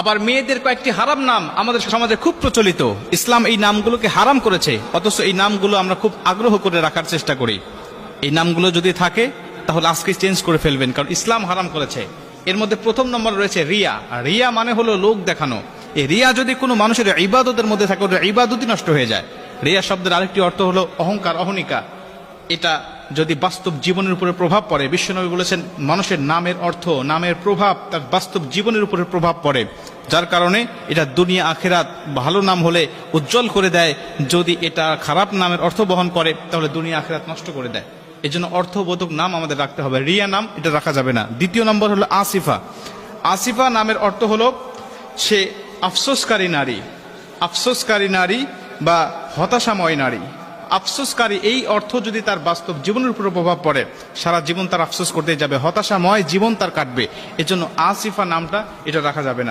আবার মেয়েদের কয়েকটি হারাম নাম আমাদের সমাজে খুব প্রচলিত। ইসলাম এই নামগুলোকে হারাম করেছে, অথচ এই নামগুলো আমরা খুব আগ্রহ করে রাখার চেষ্টা করি। এই নামগুলো যদি থাকে তাহলে আজকে চেঞ্জ করে ফেলবেন, কারণ ইসলাম হারাম করেছে। এর মধ্যে প্রথম নম্বর রয়েছে রিয়া। রিয়া মানে হলো লোক দেখানো। এই রিয়া যদি কোনো মানুষের ইবাদতের মধ্যে থাকে, ওটা ইবাদতই নষ্ট হয়ে যায়। রিয়া শব্দের আরেকটি অর্থ হলো অহংকার, অহনিকা। এটা যদি বাস্তব জীবনের উপরে প্রভাব পড়ে, বিশ্বনবী বলেছেন মানুষের নামের অর্থ, নামের প্রভাব তার বাস্তব জীবনের উপরে প্রভাব পড়ে, যার কারণে এটা দুনিয়া আখিরাত ভালো নাম হলে উজ্জ্বল করে দেয়, যদি এটা খারাপ নামের অর্থ বহন করে তাহলে দুনিয়া আখিরাত নষ্ট করে দেয়। এই জন্য অর্থবোধক নাম আমাদের রাখতে হবে। রিয়া নাম এটা রাখা যাবে না। দ্বিতীয় নম্বর হলো আসিফা। আসিফা নামের অর্থ হলো সে আফসোসকারী নারী, আফসোসকারী নারী বা হতাশাময় নারী। আফসোসকারী এই অর্থ যদি তার বাস্তব জীবনের উপর প্রভাব পড়ে, সারা জীবন তার আফসোস করতে যাবে, হতাশাময় জীবন তার কাটবে। এজন্য আসিফা নামটা এটা রাখা যাবে না।